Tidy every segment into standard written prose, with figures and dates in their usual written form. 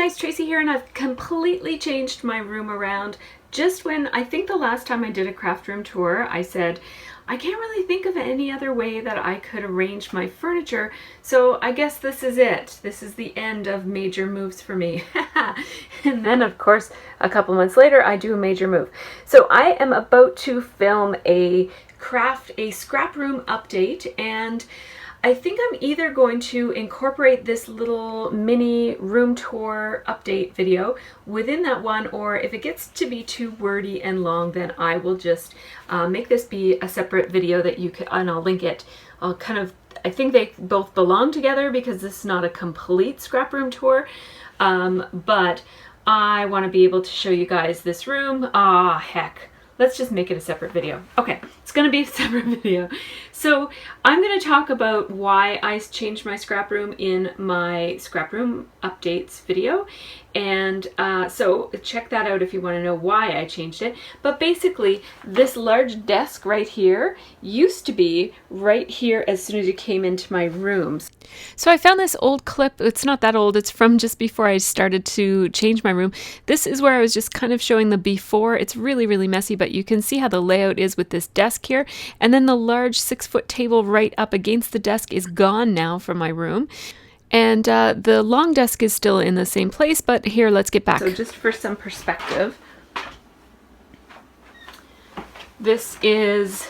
guys, Tracy here, and I've completely changed my room around. Just when I think the last time I did a craft room tour, I said, I can't really think of any other way that I could arrange my furniture, so I guess this is it. This is the end of major moves for me. And then, of course, a couple months later, I do a major move. So I am about to film a scrap room update, and I think I'm either going to incorporate this little mini room tour update video within that one, or if it gets to be too wordy and long, then I will just make this be a separate video that you can, and I'll link it. I think they both belong together because this is not a complete scrap room tour, but I want to be able to show you guys this room. Ah, heck. Let's just make it a separate video. Okay, it's going to be a separate video. So I'm going to talk about why I changed my scrap room in my scrap room updates video. And so check that out if you want to know why I changed it. But basically, this large desk right here used to be right here as soon as you came into my rooms. So I found this old clip. It's not that old. It's from just before I started to change my room. This is where I was just kind of showing the before. It's really, really messy, but you can see how the layout is with this desk here. And then the large 6-foot table right up against the desk is gone now from my room. And the long desk is still in the same place, but here, let's get back. So just for some perspective, this is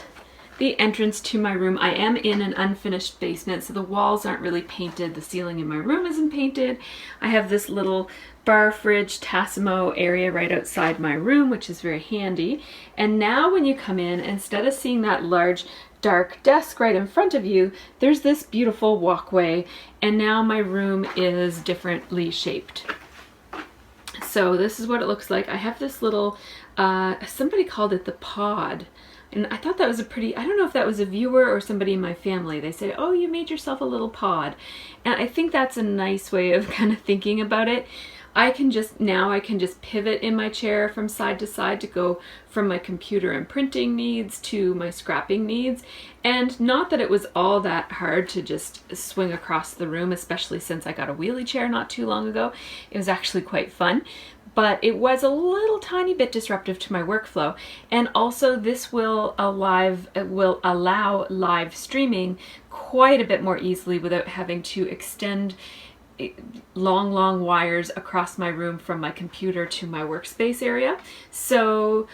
the entrance to my room. I am in an unfinished basement, so the walls aren't really painted. The ceiling in my room isn't painted. I have this little bar fridge Tassimo area right outside my room, which is very handy. And now when you come in, instead of seeing that large dark desk right in front of you, there's this beautiful walkway, and now my room is differently shaped. So this is what it looks like. I have this little, somebody called it the pod, and I thought that was a pretty, I don't know if that was a viewer or somebody in my family. They said, oh, you made yourself a little pod. And I think that's a nice way of kind of thinking about it. I can just pivot in my chair from side to side to go from my computer and printing needs to my scrapping needs. And not that it was all that hard to just swing across the room, especially since I got a wheelie chair not too long ago. It was actually quite fun, but it was a little tiny bit disruptive to my workflow. And also this will allow live streaming quite a bit more easily without having to extend long wires across my room from my computer to my workspace area. So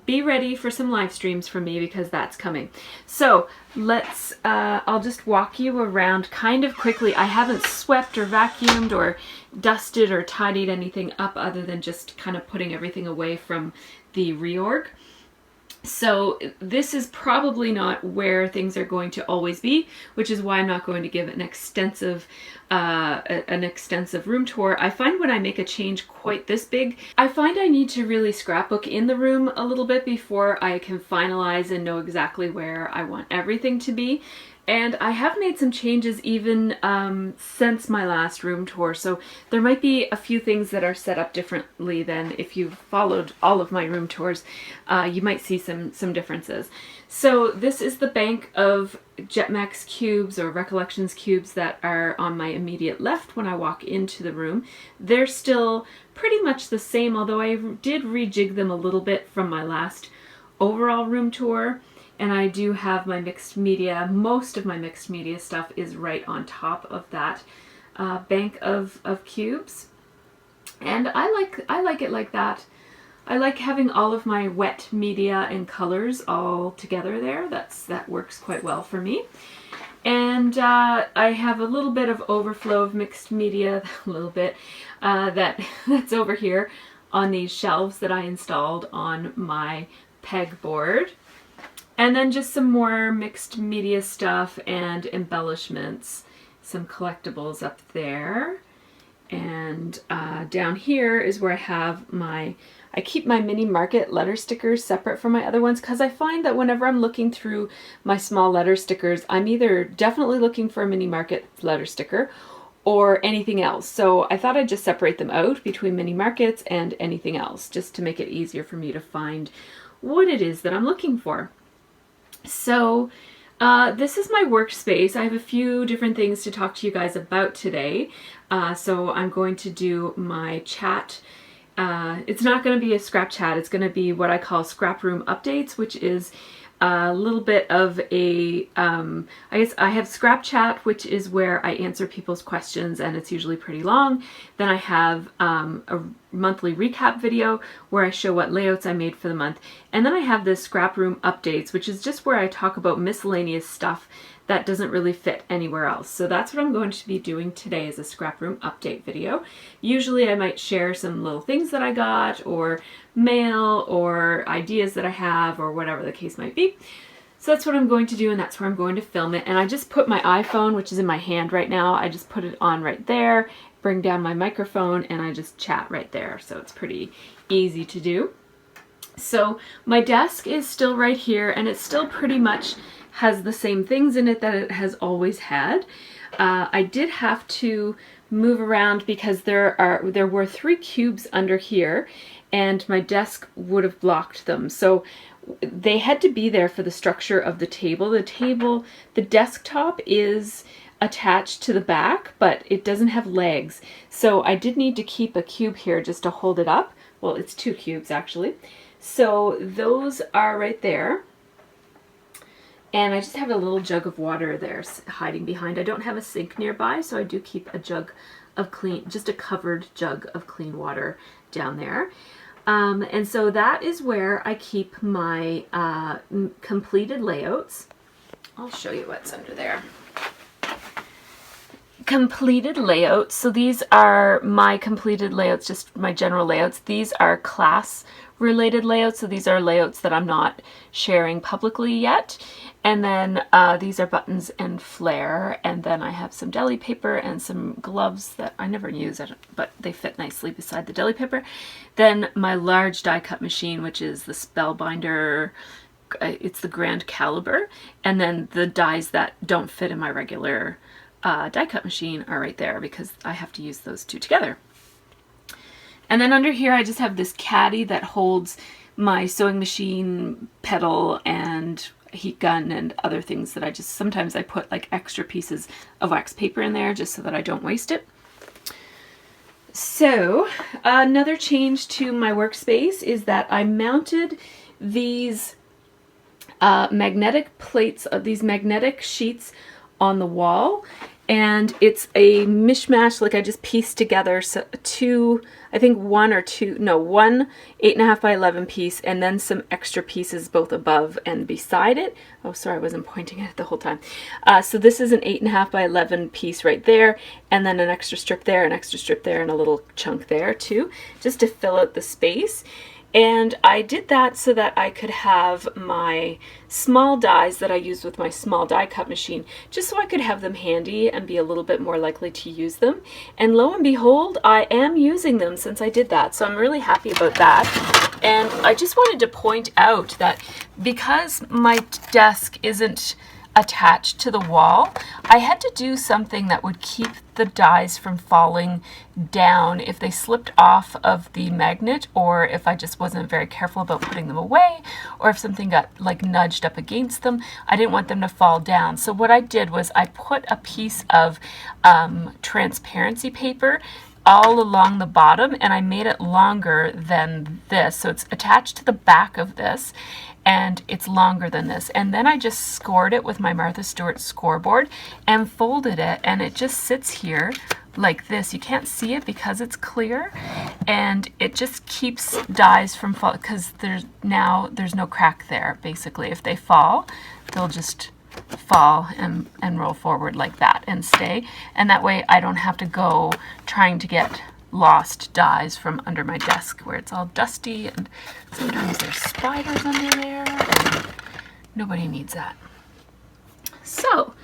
be ready for some live streams from me because that's coming. So let's, I'll just walk you around kind of quickly. I haven't swept or vacuumed or dusted or tidied anything up other than just kind of putting everything away from the reorg. So this is probably not where things are going to always be, which is why I'm not going to give an extensive room tour. I find when I make a change quite this big, I find I need to really scrapbook in the room a little bit before I can finalize and know exactly where I want everything to be. And I have made some changes even since my last room tour, so there might be a few things that are set up differently than if you've followed all of my room tours. You might see some differences. So this is the bank of Jetmax cubes or Recollections cubes that are on my immediate left when I walk into the room. They're still pretty much the same, although I did rejig them a little bit from my last overall room tour. And I do have my mixed media, most of my mixed media stuff is right on top of that bank of cubes. And I like it like that. I like having all of my wet media and colors all together there. That works quite well for me. And I have a little bit of overflow of mixed media, a little bit, that's over here on these shelves that I installed on my pegboard. And then just some more mixed media stuff and embellishments, some collectibles up there. And down here is where I have I keep my mini market letter stickers separate from my other ones because I find that whenever I'm looking through my small letter stickers, I'm either definitely looking for a mini market letter sticker or anything else. So I thought I'd just separate them out between mini markets and anything else, just to make it easier for me to find what it is that I'm looking for. So This is my workspace. I have a few different things to talk to you guys about today. So I'm going to do my chat. It's not going to be a scrap chat. It's going to be what I call Scraproom updates, which is a little bit of a, I guess I have Scrap Chat, which is where I answer people's questions, and it's usually pretty long. Then I have a monthly recap video where I show what layouts I made for the month. And then I have this Scraproom updates, which is just where I talk about miscellaneous stuff that doesn't really fit anywhere else. So that's what I'm going to be doing today, is a Scraproom update video. Usually I might share some little things that I got, or mail, or ideas that I have, or whatever the case might be. So that's what I'm going to do, and that's where I'm going to film it. And I just put my iPhone, which is in my hand right now, I just put it on right there, bring down my microphone, and I just chat right there. So it's pretty easy to do. So my desk is still right here, and it still pretty much has the same things in it that it has always had. I did have to move around because there were 3 cubes under here, and my desk would have blocked them. So they had to be there for the structure of the table. The desktop is attached to the back, but it doesn't have legs. So I did need to keep a cube here just to hold it up. Well, it's 2 cubes actually. So those are right there. And I just have a little jug of water there hiding behind. I don't have a sink nearby, so I do keep a jug of just a covered jug of clean water down there. And so that is where I keep my completed layouts. I'll show you what's under there. Completed layouts. So these are my completed layouts, just my general layouts. These are class related layouts. So these are layouts that I'm not sharing publicly yet. And then these are buttons and flare. And then I have some deli paper and some gloves that I never use, but they fit nicely beside the deli paper. Then my large die cut machine, which is the Spellbinder. It's the Grand Caliber. And then the dies that don't fit in my regular die cut machine are right there because I have to use those 2 together. And then under here I just have this caddy that holds my sewing machine pedal and heat gun and other things that sometimes I put like extra pieces of wax paper in there just so that I don't waste it. So another change to my workspace is that I mounted these magnetic plates, these magnetic sheets on the wall, and it's a mishmash. Like I just pieced together one 8.5 by 11 piece, and then some extra pieces both above and beside it. Oh, sorry, I wasn't pointing at it the whole time. So this is an 8.5 by 11 piece right there, and then an extra strip there, an extra strip there, and a little chunk there too, just to fill out the space. And I did that so that I could have my small dies that I use with my small die cut machine, just so I could have them handy and be a little bit more likely to use them. And lo and behold, I am using them since I did that. So I'm really happy about that. And I just wanted to point out that because my desk isn't attached to the wall, I had to do something that would keep the dies from falling down if they slipped off of the magnet, or if I just wasn't very careful about putting them away, or if something got like nudged up against them. I didn't want them to fall down. So what I did was I put a piece of transparency paper all along the bottom, and I made it longer than this. So it's attached to the back of this, and it's longer than this. And then I just scored it with my Martha Stewart scoreboard and folded it, and it just sits here like this. You can't see it because it's clear, and it just keeps dies from fall, because there's no crack there. Basically, if they fall, they'll just fall and roll forward like that and stay, and that way I don't have to go trying to get lost dies from under my desk where it's all dusty, and sometimes there's spiders under there, and nobody needs that. So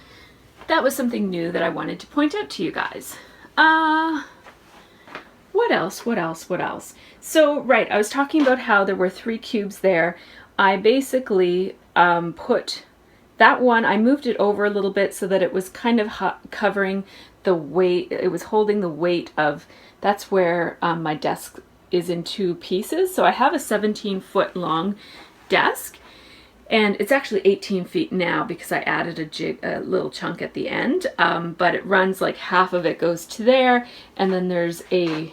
that was something new that I wanted to point out to you guys. What else? So right, I was talking about how there were 3 cubes there. I basically put that one, I moved it over a little bit so that it was kind of covering the weight. It was holding the weight of, that's where my desk is in 2 pieces. So I have a 17-foot long desk, And it's actually 18 feet now because I added a little chunk at the end, but it runs like half of it goes to there, and then there's a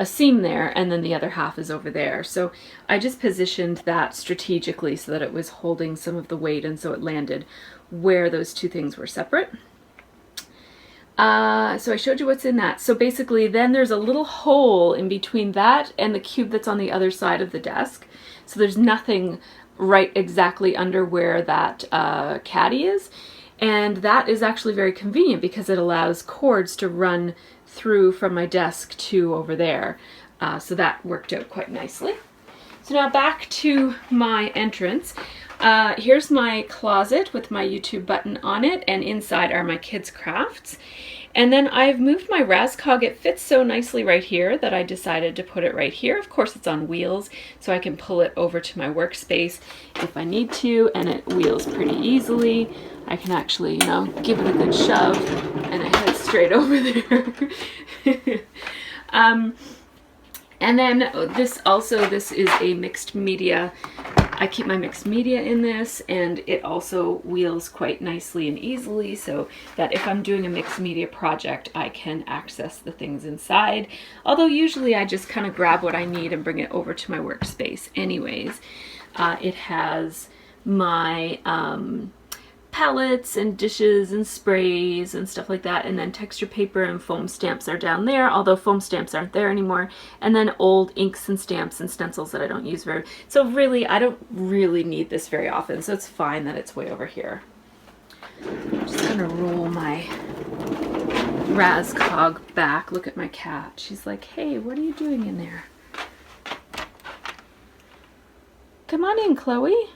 seam there, and then the other half is over there. So I just positioned that strategically so that it was holding some of the weight, and so it landed where those two things were separate. So I showed you what's in that. So basically then there's a little hole in between that and the cube that's on the other side of the desk. So there's nothing right exactly under where that caddy is. And that is actually very convenient because it allows cords to run through from my desk to over there. So that worked out quite nicely. So now back to my entrance. Here's my closet with my YouTube button on it, and inside are my kids' crafts. And then I've moved my Rascog. It fits so nicely right here that I decided to put it right here. Of course it's on wheels, so I can pull it over to my workspace if I need to, and it wheels pretty easily. I can actually, you know, give it a good shove and it heads straight over there. And then this is a mixed media. I keep my mixed media in this, and it also wheels quite nicely and easily so that if I'm doing a mixed media project, I can access the things inside. Although usually I just kind of grab what I need and bring it over to my workspace anyways. It has my palettes and dishes and sprays and stuff like that, and then texture paper and foam stamps are down there, although foam stamps aren't there anymore, and then old inks and stamps and stencils that I don't use very, so really I don't really need this very often, so it's fine that it's way over here. I'm just gonna roll my Rascog back. Look at my cat. She's like, hey, what are you doing in there? Come on in, Chloe.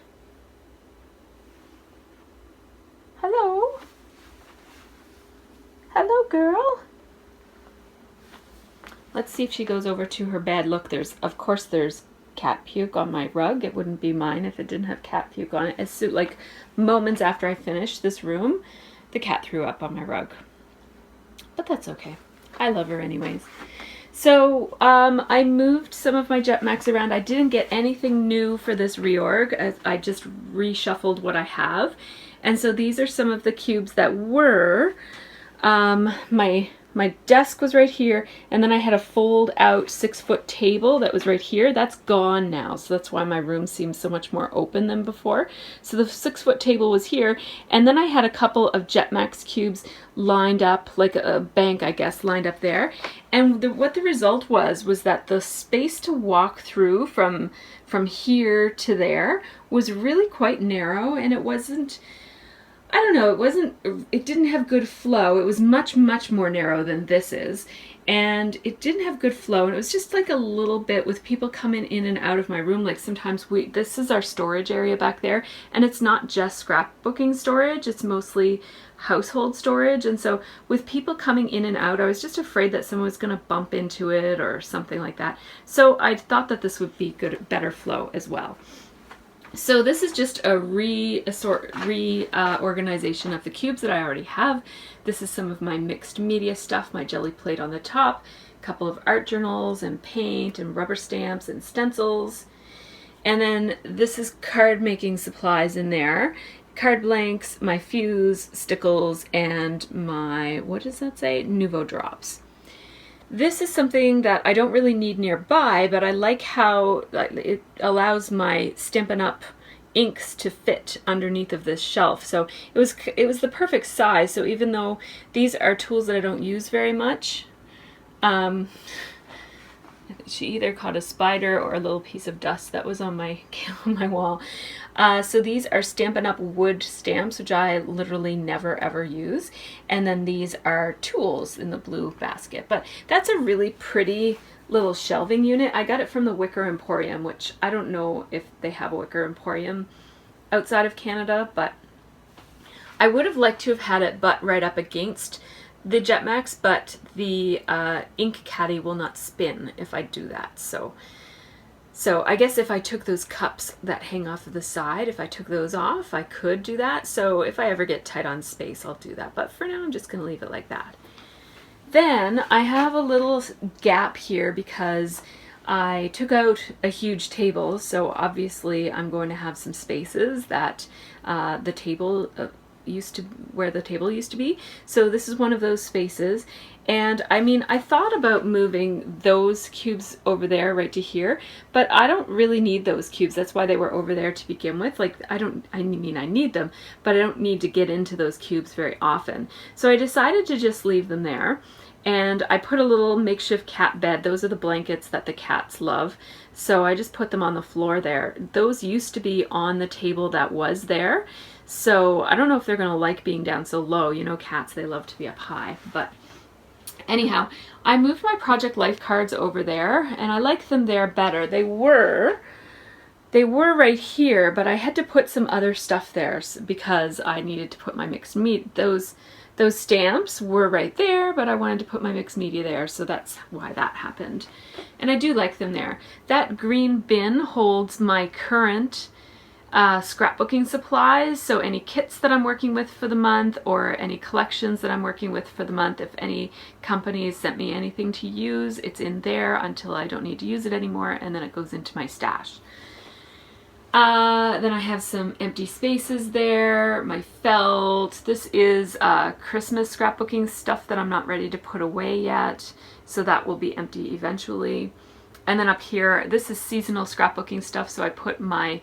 Hello? Hello, girl? Let's see if she goes over to her bed. Look, of course there's cat puke on my rug. It wouldn't be mine if it didn't have cat puke on it. As soon, like moments after I finished this room, the cat threw up on my rug. But that's okay. I love her anyways. So I moved some of my Jetmax around. I didn't get anything new for this reorg. I just reshuffled what I have. And so these are some of the cubes that were, my desk was right here, and then I had a fold out 6-foot table that was right here. That's gone now, so that's why my room seems so much more open than before. So the 6-foot table was here, and then I had a couple of Jetmax cubes lined up, like a bank, I guess, lined up there. And what the result was that the space to walk through from here to there was really quite narrow, and it wasn't, I don't know, it didn't have good flow. It was much, much more narrow than this is. And it didn't have good flow. And it was just like a little bit with people coming in and out of my room. Like sometimes this is our storage area back there. And it's not just scrapbooking storage. It's mostly household storage. And so with people coming in and out, I was just afraid that someone was going to bump into it or something like that. So I thought that this would be good, better flow as well. So this is just a reorganization of the cubes that I already have. This is some of my mixed media stuff, my jelly plate on the top, a couple of art journals and paint and rubber stamps and stencils. And then this is card making supplies in there. Card blanks, my fuse, stickles, and my, what does that say? Nouveau drops. This is something that I don't really need nearby, but I like how it allows my Stampin' Up! Inks to fit underneath of this shelf. So it was the perfect size. So even though these are tools that I don't use very much, she either caught a spider or a little piece of dust that was on my wall. So these are Stampin' Up! Wood stamps, which I literally never ever use. And then these are tools in the blue basket. But that's a really pretty little shelving unit. I got it from the Wicker Emporium, which I don't know if they have a Wicker Emporium outside of Canada, but I would have liked to have had it butt right up against the Jetmax, but the ink caddy will not spin if I do that. So I guess if I took those cups that hang off of the side, if I took those off, I could do that. So if I ever get tight on space, I'll do that. But for now, I'm just going to leave it like that. Then I have a little gap here because I took out a huge table, so obviously I'm going to have some spaces that the table where the table used to be. So this is one of those spaces. And I mean, I thought about moving those cubes over there right to here, but I don't really need those cubes. That's why they were over there to begin with. Like, I mean, I need them, but I don't need to get into those cubes very often. So I decided to just leave them there. And I put a little makeshift cat bed. Those are the blankets that the cats love. So I just put them on the floor there. Those used to be on the table that was there. So I don't know if they're gonna like being down so low. You know, cats, they love to be up high. But anyhow, I moved my Project Life cards over there, and I like them there better. They were right here, but I had to put some other stuff there because I needed to put my mixed meat. Those stamps were right there, but I wanted to put my mixed media there, so that's why that happened. And I do like them there. That green bin holds my current scrapbooking supplies, so any kits that I'm working with for the month or any collections that I'm working with for the month. If any companies sent me anything to use, it's in there until I don't need to use it anymore, and then it goes into my stash. Then I have some empty spaces there, my felt. This is Christmas scrapbooking stuff that I'm not ready to put away yet, so that will be empty eventually. And then up here, this is seasonal scrapbooking stuff, so I put my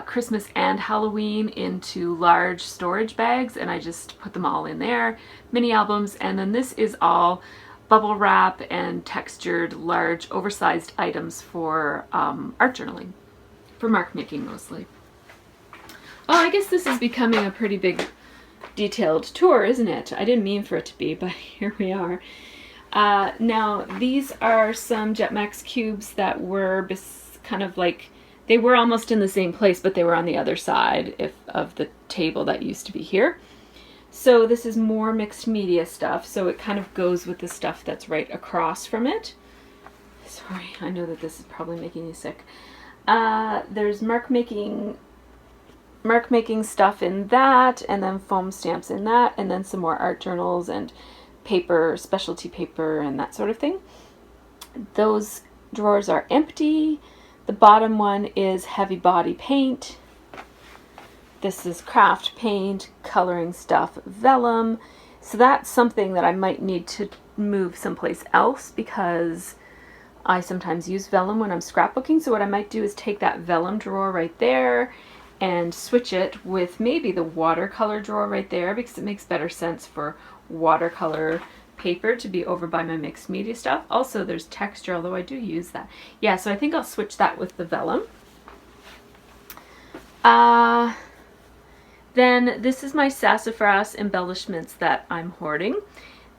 Christmas and Halloween into large storage bags, and I just put them all in there, mini albums. And then this is all bubble wrap and textured large oversized items for art journaling. For mark making mostly. Oh, I guess this is becoming a pretty big detailed tour, isn't it? I didn't mean for it to be, but here we are. Now, these are some Jetmax cubes that were kind of like, they were almost in the same place, but they were on the other side of the table that used to be here. So this is more mixed media stuff, so it kind of goes with the stuff that's right across from it. Sorry, I know that this is probably making you sick. There's mark making stuff in that, and then foam stamps in that, and then some more art journals and paper, specialty paper, and that sort of thing. Those drawers are empty. The bottom one is heavy body paint. This is craft paint, coloring stuff, vellum. So that's something that I might need to move someplace else because I sometimes use vellum when I'm scrapbooking, so what I might do is take that vellum drawer right there and switch it with maybe the watercolor drawer right there, because it makes better sense for watercolor paper to be over by my mixed media stuff. Also, there's texture, although I do use that. Yeah, so I think I'll switch that with the vellum. Then this is my sassafras embellishments that I'm hoarding.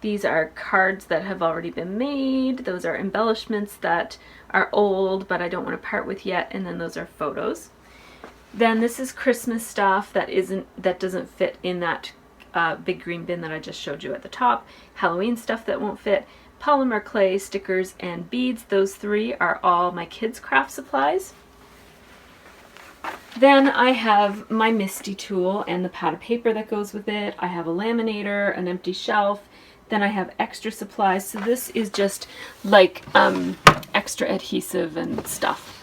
These are cards that have already been made. Those are embellishments that are old, but I don't want to part with yet. And then those are photos. Then this is Christmas stuff that doesn't fit in that big green bin that I just showed you at the top. Halloween stuff that won't fit. Polymer clay, stickers, and beads. Those three are all my kids' craft supplies. Then I have my Misty tool and the pad of paper that goes with it. I have a laminator, an empty shelf. Then I have extra supplies. So this is just like extra adhesive and stuff.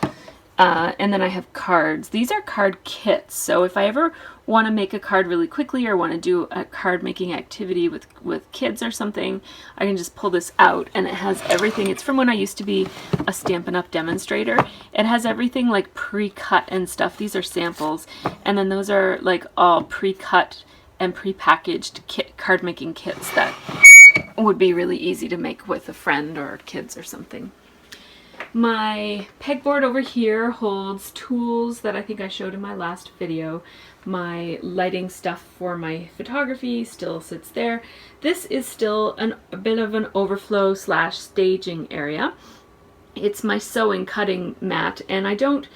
And then I have cards. These are card kits. So if I ever want to make a card really quickly or want to do a card making activity with kids or something, I can just pull this out, and it has everything. It's from when I used to be a Stampin' Up! Demonstrator. It has everything like pre-cut and stuff. These are samples. And then those are like all pre-cut and pre-packaged card making kits that would be really easy to make with a friend or kids or something. My pegboard over here holds tools that I think I showed in my last video. My lighting stuff for my photography still sits there. This is still a bit of an overflow / staging area. It's my sewing cutting mat, and I don't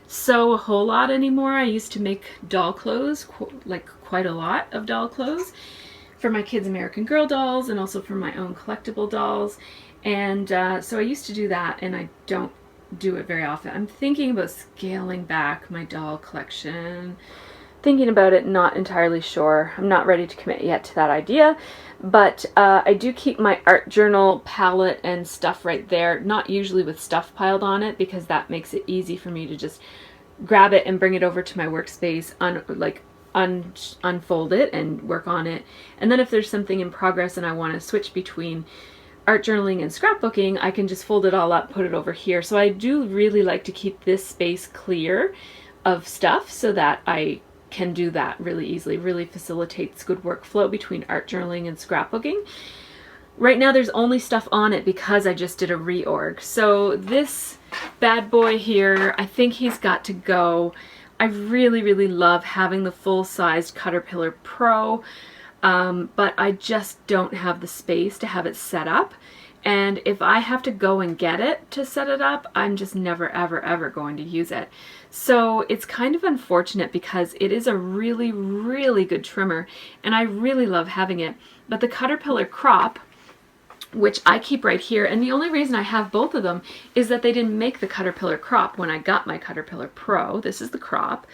sew a whole lot anymore. I used to make doll clothes, like quite a lot of doll clothes for my kids' American Girl dolls and also for my own collectible dolls. And so I used to do that, and I don't do it very often. I'm thinking about scaling back my doll collection, thinking about it, not entirely sure. I'm not ready to commit yet to that idea, but I do keep my art journal palette and stuff right there, not usually with stuff piled on it, because that makes it easy for me to just grab it and bring it over to my workspace, unfold it and work on it. And then if there's something in progress and I want to switch between art journaling and scrapbooking, I can just fold it all up, put it over here. So I do really like to keep this space clear of stuff so that I can do that really easily. Really facilitates good workflow between art journaling and scrapbooking. Right now there's only stuff on it because I just did a reorg. So this bad boy here, I think he's got to go. I really, really love having the full-sized Caterpillar Pro, but I just don't have the space to have it set up. And if I have to go and get it to set it up, I'm just never, ever, ever going to use it. So it's kind of unfortunate because it is a really, really good trimmer and I really love having it. But the Caterpillar Crop, which I keep right here, and the only reason I have both of them is that they didn't make the Caterpillar Crop when I got my Caterpillar Pro. This is the Crop,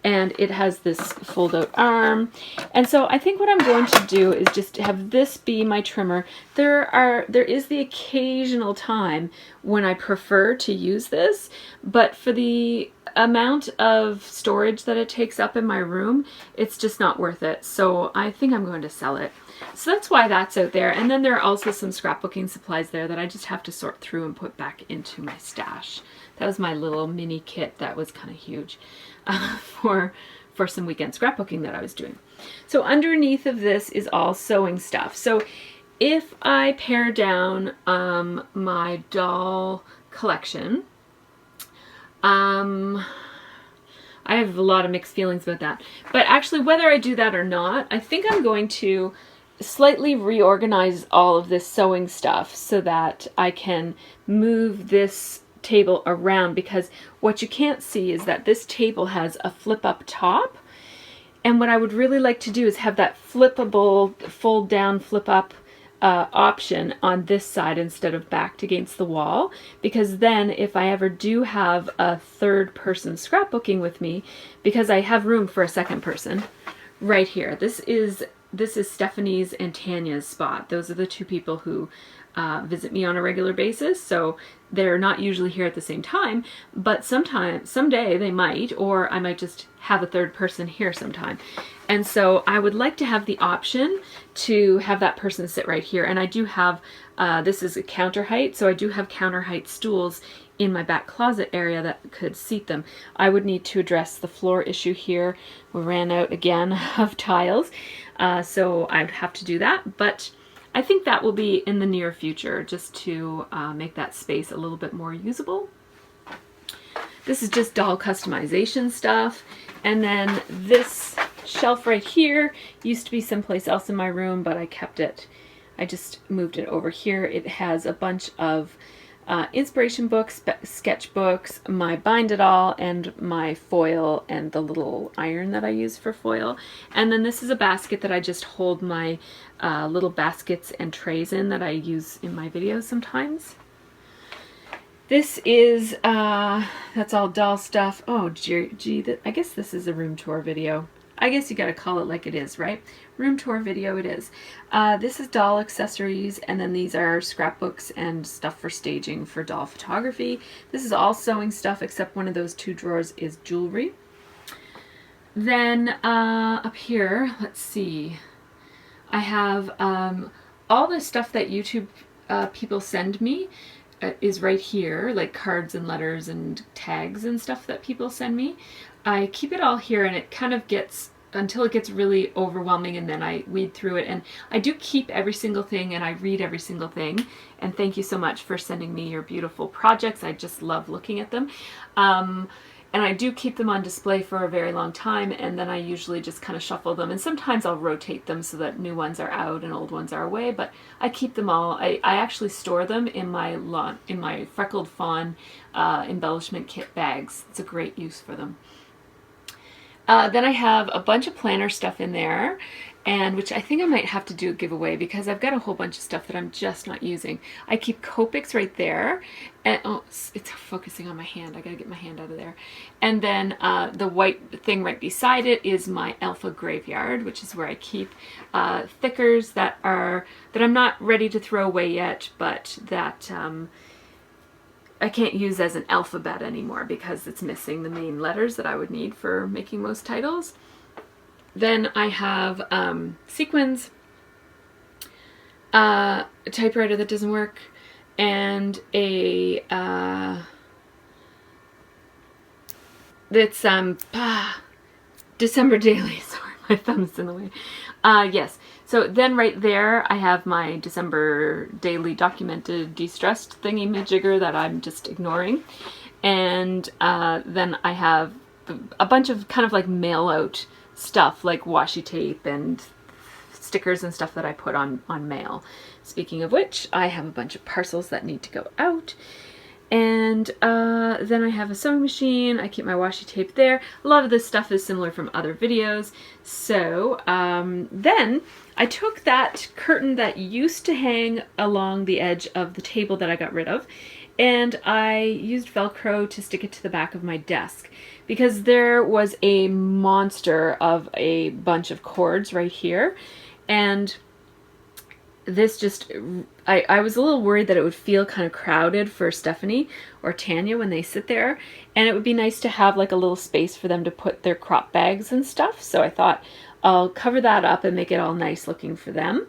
and it has this fold-out arm. And so I think what I'm going to do is just have this be my trimmer. There is the occasional time when I prefer to use this, but for the amount of storage that it takes up in my room, it's just not worth it. So I think I'm going to sell it. So that's why that's out there. And then there are also some scrapbooking supplies there that I just have to sort through and put back into my stash. That was my little mini kit that was kind of huge for some weekend scrapbooking that I was doing. So underneath of this is all sewing stuff. So if I pare down my doll collection, I have a lot of mixed feelings about that. But actually, whether I do that or not, I think I'm going to slightly reorganize all of this sewing stuff so that I can move this table around, because what you can't see is that this table has a flip up top, and what I would really like to do is have that flippable fold down flip up option on this side instead of backed against the wall, because then if I ever do have a third person scrapbooking with me, because I have room for a second person right here. This is Stephanie's and Tanya's spot. Those are the two people who visit me on a regular basis, so they're not usually here at the same time, but someday they might, or I might just have a third person here sometime. And so I would like to have the option to have that person sit right here. And I do have, this is a counter height, so I do have counter height stools in my back closet area that could seat them. I would need to address the floor issue here. We ran out again of tiles, so I'd have to do that, but I think that will be in the near future, just to make that space a little bit more usable. This is just doll customization stuff. And then this shelf right here used to be someplace else in my room, but I kept it. I just moved it over here. It has a bunch of inspiration books, sketchbooks, my bind it all, and my foil, and the little iron that I use for foil. And then this is a basket that I just hold my little baskets and trays in that I use in my videos sometimes. This is, that's all doll stuff. Oh, gee, I guess this is a room tour video. I guess you gotta call it like it is, right? Room tour video it is. This is doll accessories, and then these are scrapbooks and stuff for staging for doll photography. This is all sewing stuff, except one of those two drawers is jewelry. Then up here, let's see. I have all the stuff that YouTube people send me is right here, like cards and letters and tags and stuff that people send me. I keep it all here, and it kind of gets, until it gets really overwhelming, and then I weed through it. And I do keep every single thing, and I read every single thing. And thank you so much for sending me your beautiful projects. I just love looking at them. And I do keep them on display for a very long time, and then I usually just kind of shuffle them, and sometimes I'll rotate them so that new ones are out and old ones are away, but I keep them all. I actually store them in my Freckled Fawn embellishment kit bags. It's a great use for them. Then I have a bunch of planner stuff in there, and which I think I might have to do a giveaway because I've got a whole bunch of stuff that I'm just not using. I keep Copics right there, and oh, it's focusing on my hand. I gotta get my hand out of there. And then the white thing right beside it is my Alpha Graveyard, which is where I keep thickers that I'm not ready to throw away yet, but that I can't use as an alphabet anymore because it's missing the main letters that I would need for making most titles. Then I have sequins, a typewriter that doesn't work, and a that's December Daily. Sorry, my thumb's in the way. Yes. So then right there I have my December Daily documented de-stressed thingy-majigger that I'm just ignoring, and then I have a bunch of kind of like mail out stuff like washi tape and stickers and stuff that I put on mail. Speaking of which, I have a bunch of parcels that need to go out. And then I have a sewing machine. I keep my washi tape there. A lot of this stuff is similar from other videos. So then I took that curtain that used to hang along the edge of the table that I got rid of, and I used Velcro to stick it to the back of my desk because there was a monster of a bunch of cords right here, and this just, I was a little worried that it would feel kind of crowded for Stephanie or Tanya when they sit there, and it would be nice to have like a little space for them to put their crop bags and stuff. So I thought I'll cover that up and make it all nice looking for them.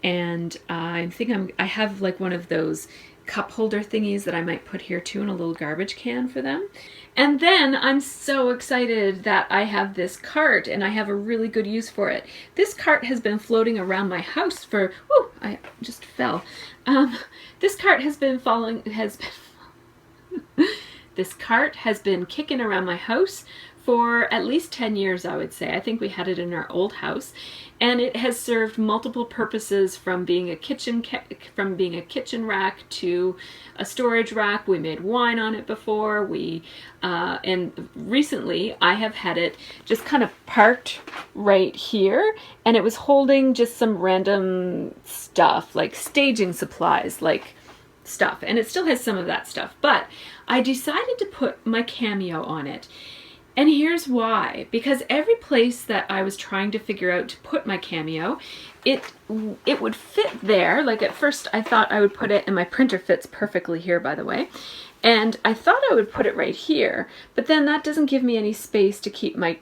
And I think I have like one of those cup holder thingies that I might put here too, in a little garbage can for them. And then I'm so excited that I have this cart and I have a really good use for it. This cart has been floating around my house for, whoo, I just fell. This cart has been this cart has been kicking around my house for at least 10 years, I would say. I think we had it in our old house, and it has served multiple purposes, from being a kitchen rack to a storage rack. We made wine on it before. And recently I have had it just kind of parked right here, and it was holding just some random stuff like staging supplies, like stuff, and it still has some of that stuff, but I decided to put my Cameo on it. And here's why. Because every place that I was trying to figure out to put my Cameo, it would fit there. Like at first I thought I would put it, and my printer fits perfectly here, by the way. And I thought I would put it right here, but then that doesn't give me any space to keep my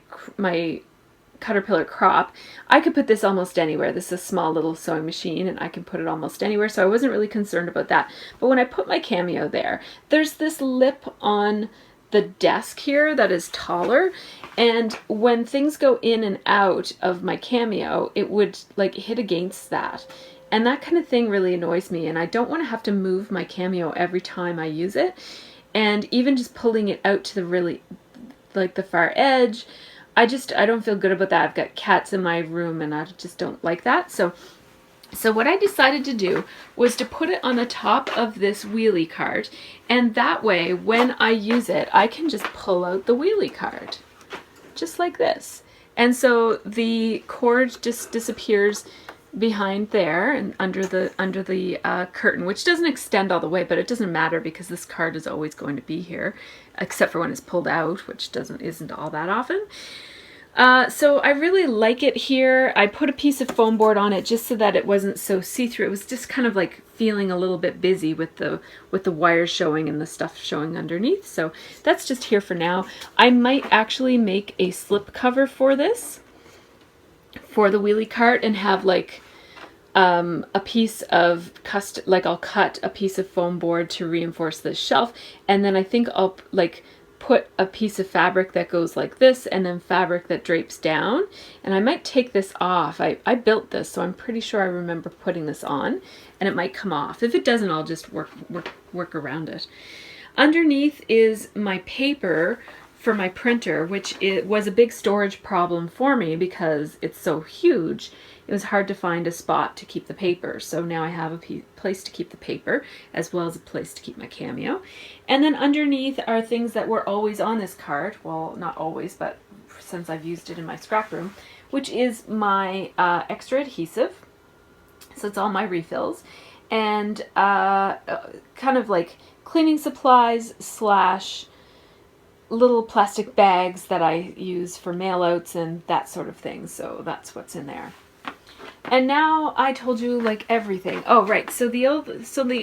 Caterpillar crop. I could put this almost anywhere. This is a small little sewing machine and I can put it almost anywhere, so I wasn't really concerned about that. But when I put my Cameo there, there's this lip on the desk here that is taller, and when things go in and out of my Cameo, it would like hit against that, and that kind of thing really annoys me, and I don't want to have to move my Cameo every time I use it. And even just pulling it out to the really like the far edge, I don't feel good about that. I've got cats in my room and I just don't like that. So what I decided to do was to put it on the top of this wheelie cart, and that way when I use it, I can just pull out the wheelie cart, just like this. And so the cord just disappears behind there and under the curtain, which doesn't extend all the way, but it doesn't matter because this card is always going to be here, except for when it's pulled out, which isn't all that often. So I really like it here. I put a piece of foam board on it just so that it wasn't so see-through. It was just kind of like feeling a little bit busy with the wires showing and the stuff showing underneath. So that's just here for now. I might actually make a slip cover for this, for the wheelie cart, and have like a piece of I'll cut a piece of foam board to reinforce this shelf, and then I think I'll like put a piece of fabric that goes like this, and then fabric that drapes down. And I might take this off. I built this, so I'm pretty sure I remember putting this on, and it might come off. If it doesn't, I'll just work around it. Underneath is my paper for my printer, which was a big storage problem for me because it's so huge. It was hard to find a spot to keep the paper. So now I have a place to keep the paper, as well as a place to keep my Cameo. And then underneath are things that were always on this cart. Well, not always, but since I've used it in my scrap room, which is my extra adhesive. So it's all my refills, and kind of like cleaning supplies slash little plastic bags that I use for mail outs and that sort of thing. So that's what's in there. And now I told you like everything. Oh, right. So the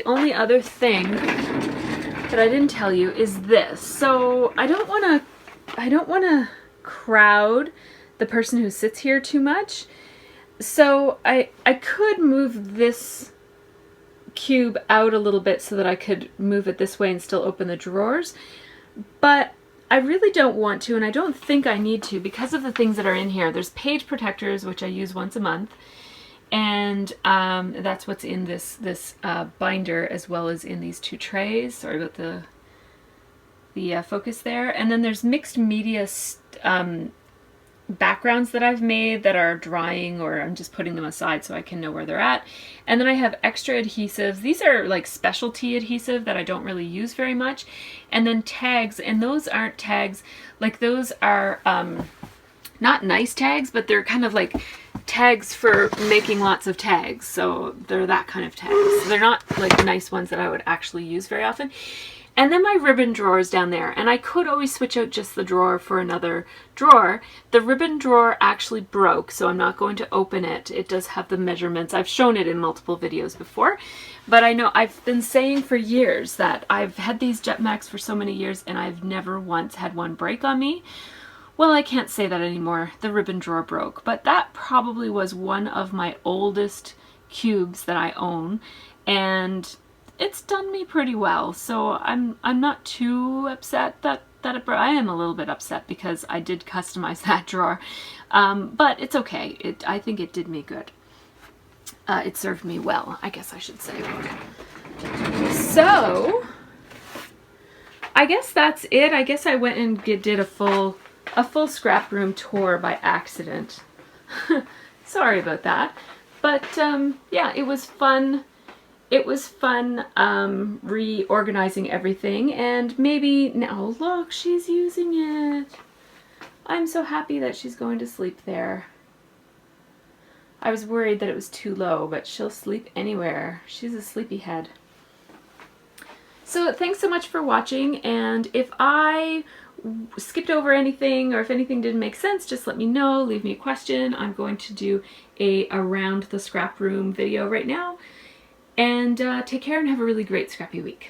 only other thing that I didn't tell you is this. So I don't want to crowd the person who sits here too much. So I could move this cube out a little bit so that I could move it this way and still open the drawers. But I really don't want to, and I don't think I need to because of the things that are in here. There's page protectors, which I use once a month, and that's what's in this binder, as well as in these two trays. Sorry about the focus there. And then there's mixed media backgrounds that I've made that are drying, or I'm just putting them aside so I can know where they're at. And then I have extra adhesives. These are like specialty adhesive that I don't really use very much. And then tags, and those aren't tags, like those are not nice tags, but they're kind of like tags for making lots of tags. So they're that kind of tags. They're not like nice ones that I would actually use very often. And then my ribbon drawer is down there, and I could always switch out just the drawer for another drawer. The ribbon drawer actually broke, so I'm not going to open it. It does have the measurements. I've shown it in multiple videos before, but I know I've been saying for years that I've had these Jetmax for so many years and I've never once had one break on me. Well, I can't say that anymore. The ribbon drawer broke, but that probably was one of my oldest cubes that I own, and it's done me pretty well, so I'm not too upset that it broke. I am a little bit upset because I did customize that drawer, but it's okay. I think it did me good. It served me well, I guess I should say. So I guess that's it. I guess I went and did a full scrap room tour by accident. Sorry about that, but yeah, it was fun. It was fun reorganizing everything, and maybe now, look, she's using it. I'm so happy that she's going to sleep there. I was worried that it was too low, but she'll sleep anywhere. She's a sleepyhead. So thanks so much for watching, and if I skipped over anything or if anything didn't make sense, just let me know, leave me a question. I'm going to do a around the scrap room video right now. And take care and have a really great scrappy week.